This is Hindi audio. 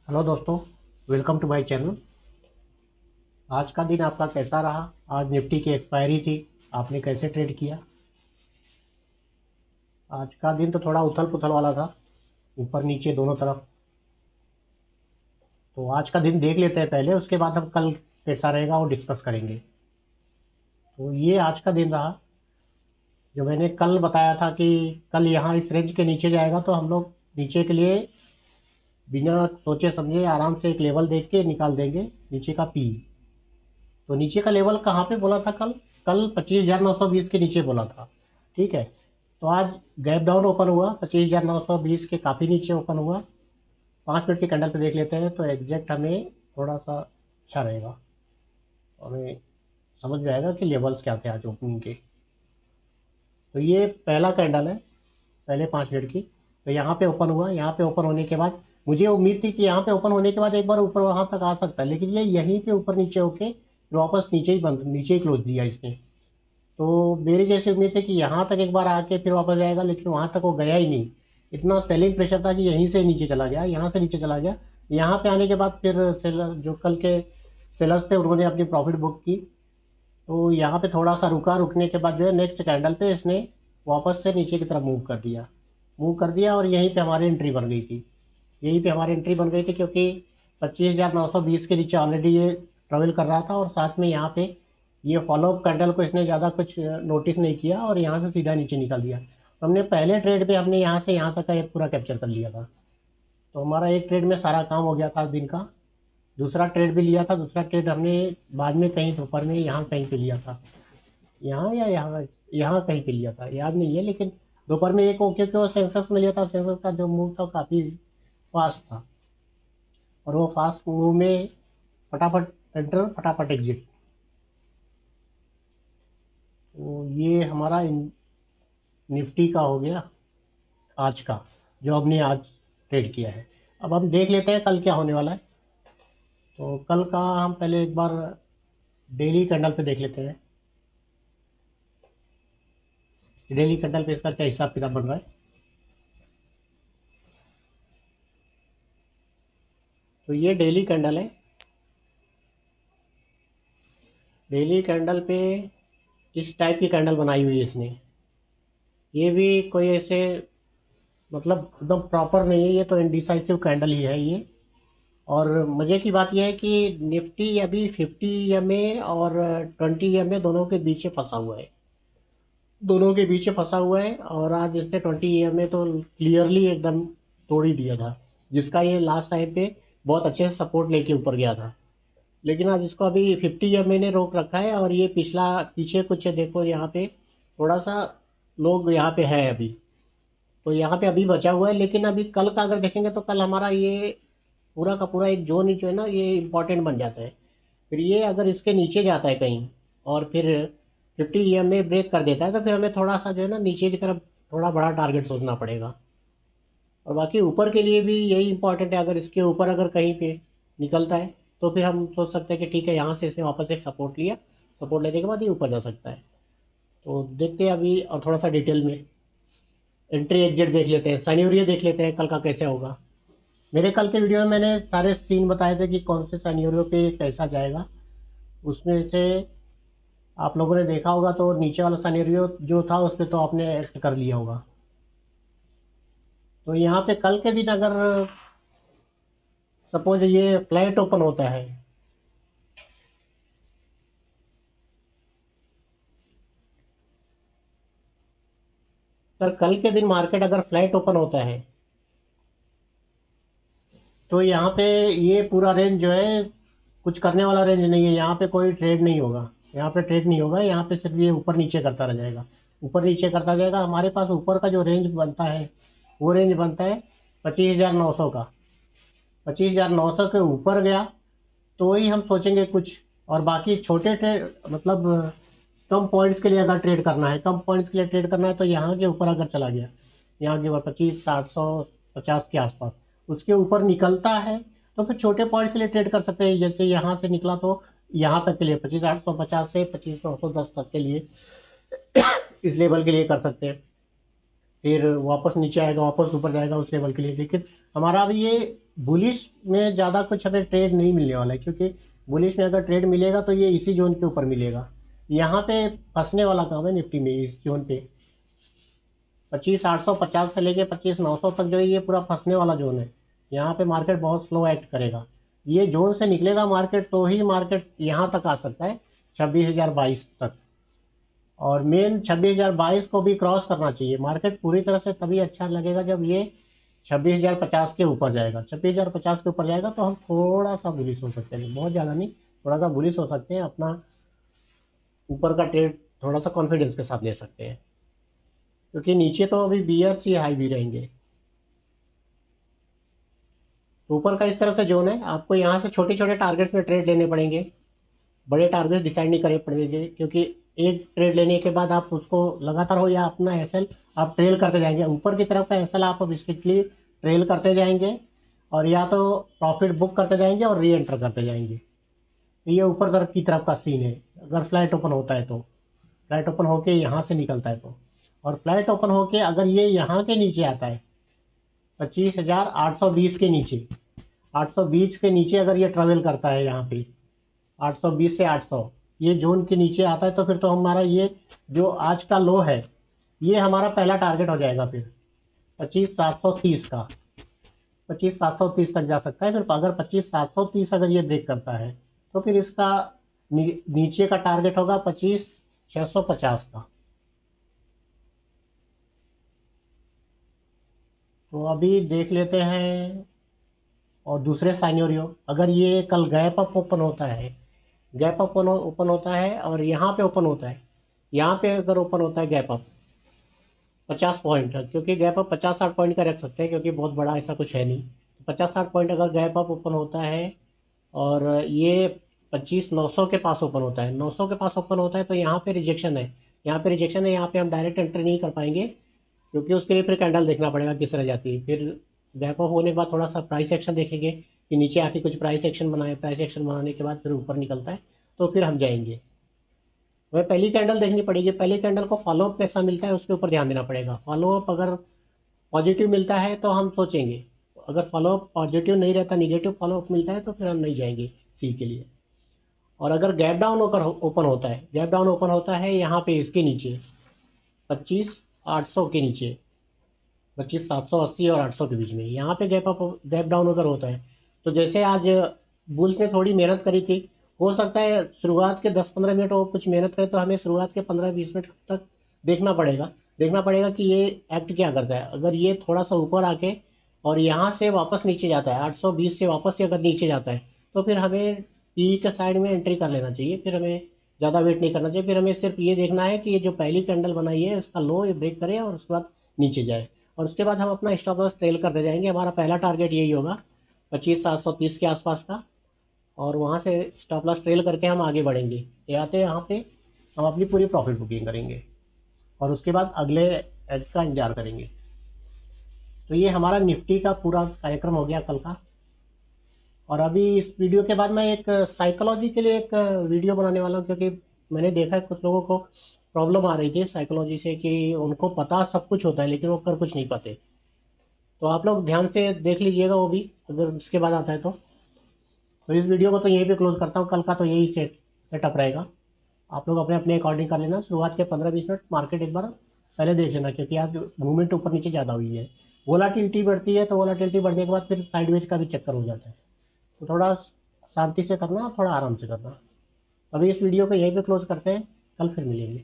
हेलो दोस्तों, वेलकम टू माय चैनल। आज का दिन आपका कैसा रहा? आज निफ्टी की एक्सपायरी थी, आपने कैसे ट्रेड किया? आज का दिन तो थोड़ा उथल पुथल वाला था, ऊपर नीचे दोनों तरफ। तो आज का दिन देख लेते हैं पहले, उसके बाद हम कल कैसा रहेगा वो डिस्कस करेंगे। तो ये आज का दिन रहा। जो मैंने कल बताया था कि कल यहाँ इस रेंज के नीचे जाएगा, तो हम लोग नीचे के लिए बिना सोचे समझे आराम से एक लेवल देख के निकाल देंगे नीचे का पी। तो नीचे का लेवल कहाँ पे बोला था कल? कल 25,920 के नीचे बोला था। ठीक है। तो आज गैप डाउन ओपन हुआ, 25,920 के काफ़ी नीचे ओपन हुआ। 5 मिनट के कैंडल पे देख लेते हैं तो एग्जैक्ट हमें थोड़ा सा अच्छा रहेगा, हमें समझ में आएगा कि लेवल्स क्या थे आज ओपनिंग के। तो ये पहला कैंडल है, पहले 5 मिनट की। तो यहाँ पे ओपन हुआ, यहाँ पे ओपन होने के बाद मुझे उम्मीद थी कि यहाँ पे ओपन होने के बाद एक बार ऊपर वहां तक आ सकता है, लेकिन ये यहीं पे ऊपर नीचे होके वापस नीचे ही बंद, नीचे ही क्लोज दिया इसने। तो मेरी जैसी उम्मीद थी कि यहाँ तक एक बार आके फिर वापस जाएगा, लेकिन वहां तक वो गया ही नहीं। इतना सेलिंग प्रेशर था कि यहीं से नीचे चला गया, यहाँ से नीचे चला गया। यहाँ पे आने के बाद फिर सेलर, जो कल के सेलर्स थे, उन्होंने अपनी प्रॉफिट बुक की। तो यहाँ पे थोड़ा सा रुका, रुकने के बाद जो है नेक्स्ट कैंडल पे इसने वापस से नीचे की तरफ मूव कर दिया और यहीं पे हमारी एंट्री बन गई थी। यहीं पे हमारी एंट्री बन गई थी क्योंकि 25,920 के नीचे ऑलरेडी ये ट्रेवल कर रहा था, और साथ में यहाँ पे ये फॉलोअप कैंडल को इसने ज़्यादा कुछ नोटिस नहीं किया और यहाँ से सीधा नीचे निकल दिया। तो हमने पहले ट्रेड पे हमने यहाँ से यहाँ तक का ये पूरा कैप्चर कर लिया था। तो हमारा एक ट्रेड में सारा काम हो गया था दिन का। दूसरा ट्रेड भी लिया था, दूसरा ट्रेड हमने बाद में कहीं दोपहर में यहाँ कहीं पे लिया था, यहाँ या यहाँ कहीं पे लिया था याद नहीं है, लेकिन दोपहर में एक ओके क्योंकि वो सेंसेक्स में लिया था। सेंसेक्स का जो मूव था काफ़ी फास्ट था, और वो फास्ट मूव में फटाफट एंटर फटाफट एग्जिट। तो ये हमारा निफ्टी का हो गया आज का, जो हमने आज ट्रेड किया है। अब हम देख लेते हैं कल क्या होने वाला है। तो कल का हम पहले एक बार डेली कैंडल पे देख लेते हैं, डेली कैंडल पे इसका क्या हिसाब किताब बन रहा है। तो ये डेली कैंडल है। डेली कैंडल पे इस टाइप की कैंडल बनाई हुई है इसने। ये भी कोई ऐसे मतलब एकदम प्रॉपर नहीं है, ये तो इनडिसाइसिव कैंडल ही है ये। और मज़े की बात यह है कि निफ्टी अभी 50 EMA और 20 EMA दोनों के बीच में फंसा हुआ है, और आज इसने 20 EMA तो क्लियरली एकदम तोड़ ही दिया था, जिसका ये लास्ट टाइम पे बहुत अच्छे से सपोर्ट लेके ऊपर गया था। लेकिन आज इसको अभी 50 EMA ने रोक रखा है, और ये पिछला पीछे कुछ देखो यहाँ पे थोड़ा सा लोग यहाँ पे है अभी। तो यहाँ पे अभी बचा हुआ है, लेकिन अभी कल का अगर देखेंगे तो कल हमारा ये पूरा का पूरा एक जोन ही जो है ना, ये इंपॉर्टेंट बन जाता है। फिर ये अगर इसके नीचे जाता है कहीं और फिर 50 EMA ब्रेक कर देता है, तो फिर हमें थोड़ा सा जो है ना नीचे की तरफ थोड़ा बड़ा टारगेट सोचना पड़ेगा। और बाकी ऊपर के लिए भी यही इंपॉर्टेंट है, अगर इसके ऊपर अगर कहीं पे निकलता है तो फिर हम सोच सकते हैं कि ठीक है, यहाँ से इसने वापस एक सपोर्ट लिया, सपोर्ट लेने के बाद ये ऊपर जा सकता है। तो देखते हैं अभी और थोड़ा सा डिटेल में एंट्री एग्जिट देख लेते हैं, साइनोरियो देख लेते हैं कल का कैसे होगा। मेरे कल के वीडियो में मैंने सारे सीन बताए थे कि कौन से साइनोरियो पे कैसा जाएगा। उसमें से आप लोगों ने देखा होगा तो नीचे वाला सिनेरियो जो था उस पे तो आपने एक्ट कर लिया होगा। तो यहाँ पे कल के दिन अगर सपोज ये फ्लैट ओपन होता है, अगर कल के दिन मार्केट अगर फ्लैट ओपन होता है, तो यहाँ पे ये पूरा रेंज जो है कुछ करने वाला रेंज नहीं है, यहाँ पे कोई ट्रेड नहीं होगा, यहाँ पे ट्रेड नहीं होगा, यहाँ पे सिर्फ ये ऊपर नीचे करता रह जाएगा, ऊपर नीचे करता जाएगा। हमारे पास ऊपर का जो रेंज बनता है वो रेंज बनता है 25,900 का। 25,900 के ऊपर गया तो ही हम सोचेंगे कुछ। और बाकी छोटे ट्रेड मतलब कम पॉइंट्स के लिए अगर ट्रेड करना है, कम पॉइंट्स के लिए ट्रेड करना है, तो यहाँ के ऊपर अगर चला गया, यहाँ के ऊपर 25,750 के आसपास उसके ऊपर निकलता है, तो फिर छोटे पॉइंट्स के लिए ट्रेड कर सकते हैं। जैसे यहाँ से निकला तो यहाँ तक के लिए 25,850 से 25,910 तक के लिए इस लेवल के लिए कर सकते हैं। फिर वापस नीचे आएगा, वापस ऊपर जाएगा उस लेवल के लिए। लेकिन हमारा अभी ये बुलिश में ज़्यादा कुछ हमें ट्रेड नहीं मिलने वाला है, क्योंकि बुलिश में अगर ट्रेड मिलेगा तो ये इसी जोन के ऊपर मिलेगा। यहाँ पे फंसने वाला काम है निफ्टी में, इस जोन पे 25,850 से लेके 25,900 तक जो है ये पूरा फंसने वाला जोन है। यहाँ पे मार्केट बहुत स्लो एक्ट करेगा। ये जोन से निकलेगा मार्केट तो ही मार्केट यहाँ तक आ सकता है 26,022 तक। और मेन 26,022 को भी क्रॉस करना चाहिए मार्केट पूरी तरह से, तभी अच्छा लगेगा जब ये 26,050 के ऊपर जाएगा। 26,050 के ऊपर जाएगा तो हम थोड़ा सा बुलिश हो सकते हैं, बहुत ज़्यादा नहीं, थोड़ा सा बुलिश हो सकते हैं, अपना ऊपर का ट्रेड थोड़ा सा कॉन्फिडेंस के साथ ले सकते हैं, क्योंकि नीचे तो अभी बियर्स ही हाई भी रहेंगे। ऊपर का इस तरह से जोन है, आपको यहाँ से छोटे छोटे टारगेट्स में ट्रेड लेने पड़ेंगे, बड़े टारगेट डिसाइड नहीं करने पड़ेंगे, क्योंकि एक ट्रेड लेने के बाद आप उसको लगातार हो या अपना एसएल आप ट्रेल करते जाएंगे, ऊपर की तरफ का एसएल आप अब स्ट्रिक्टली ट्रेल करते जाएंगे, और या तो प्रॉफिट बुक करते जाएंगे और री एंटर करते जाएंगे। ये ऊपर तरफ की तरफ का सीन है। अगर फ्लैट ओपन होता है तो, फ्लैट ओपन होके यहाँ से निकलता है तो, और फ्लैट ओपन होके अगर ये यहाँ के नीचे आता है 25,820 के नीचे, 820 के नीचे अगर ये ट्रेवल करता है यहाँ पे 820 से 800 ये जोन के नीचे आता है, तो फिर तो हमारा ये जो आज का लो है ये हमारा पहला टारगेट हो जाएगा। फिर 25,730 का, 25,730 तक जा सकता है। फिर अगर 25,730 अगर ये ब्रेक करता है तो फिर इसका नीचे का टारगेट होगा 25,650 का। तो अभी देख लेते हैं। और दूसरे साइनोरियो, अगर ये कल गैप अप ओपन होता है, गैप अप ओपन होता है और यहाँ पे ओपन होता है, यहाँ पे अगर ओपन होता है गैप अप 50 पॉइंट, क्योंकि गैप अप 50-60 पॉइंट का रख सकते हैं, क्योंकि बहुत बड़ा ऐसा कुछ है नहीं। 50-60 पॉइंट अगर गैप अप ओपन होता है और ये 25,900 के पास ओपन होता है, 900 के पास ओपन होता है, तो यहाँ पे रिजेक्शन है, यहाँ पे रिजेक्शन है, यहाँ पे हम डायरेक्ट एंट्री नहीं कर पाएंगे, क्योंकि उसके लिए फिर कैंडल देखना पड़ेगा किस तरह जाती है। फिर गैप अप होने के बाद थोड़ा सा प्राइस एक्शन देखेंगे कि नीचे आके कुछ प्राइस एक्शन बनाए, प्राइस एक्शन बनाने के बाद फिर ऊपर निकलता है तो फिर हम जाएंगे। हमें पहली कैंडल देखनी पड़ेगी, पहली कैंडल को फॉलोअप कैसा मिलता है उसके ऊपर ध्यान देना पड़ेगा। फॉलोअप अगर पॉजिटिव मिलता है तो हम सोचेंगे, अगर फॉलोअप पॉजिटिव नहीं रहता, निगेटिव फॉलोअप मिलता है तो फिर हम नहीं जाएंगे सी के लिए। और अगर गैप डाउन होकर ओपन होता है, गैप डाउन ओपन होता है यहाँ पे इसके नीचे 25,800 के नीचे, 25,780 और 800 के बीच में, यहाँ पे गैप डाउन अगर होता है, तो जैसे आज बुल्स ने थोड़ी मेहनत करी थी, हो सकता है शुरुआत के 10-15 मिनट वो कुछ मेहनत करे, तो हमें शुरुआत के 15-20 मिनट तक देखना पड़ेगा कि ये एक्ट क्या करता है। अगर ये थोड़ा सा ऊपर आके और यहाँ से वापस नीचे जाता है, 820 से वापस से अगर नीचे जाता है, तो फिर हमें पी के साइड में एंट्री कर लेना चाहिए। फिर हमें ज़्यादा वेट नहीं करना चाहिए, फिर हमें सिर्फ ये देखना है कि ये जो पहली कैंडल बनाई है उसका लो ये ब्रेक करे और उसके बाद नीचे जाए, और उसके बाद हम अपना स्टॉप लॉस ट्रेल करते जाएंगे। हमारा पहला टारगेट यही होगा 25,730 के आसपास का, और वहाँ से स्टॉप लॉस ट्रेल करके हम आगे बढ़ेंगे, या तो यहाँ पे हम अपनी पूरी प्रॉफिट बुकिंग करेंगे और उसके बाद अगले एड का इंतजार करेंगे। तो ये हमारा निफ्टी का पूरा कार्यक्रम हो गया कल का। और अभी इस वीडियो के बाद मैं एक साइकोलॉजी के लिए एक वीडियो बनाने वाला हूँ, क्योंकि मैंने देखा है कुछ लोगों को प्रॉब्लम आ रही थी साइकोलॉजी से, कि उनको पता सब कुछ होता है लेकिन वो कर कुछ नहीं पाते। तो आप लोग ध्यान से देख लीजिएगा वो भी, अगर इसके बाद आता है तो इस वीडियो को तो यहीं पे क्लोज करता हूँ। कल का तो यही सेटअप रहेगा। आप लोग अपने अपने अकॉर्डिंग कर लेना। शुरुआत के 15-20 मिनट मार्केट एक बार पहले देख लेना, क्योंकि आज मूवमेंट ऊपर नीचे ज़्यादा हुई है। वोलाटिलिटी बढ़ती है तो वोलाटिलिटी बढ़ने के बाद फिर साइडवेज का भी चक्कर हो जाता है। तो थोड़ा शांति से करना, थोड़ा आराम से करना। अभी इस वीडियो को यहीं पे क्लोज करते हैं, कल फिर मिलेंगे।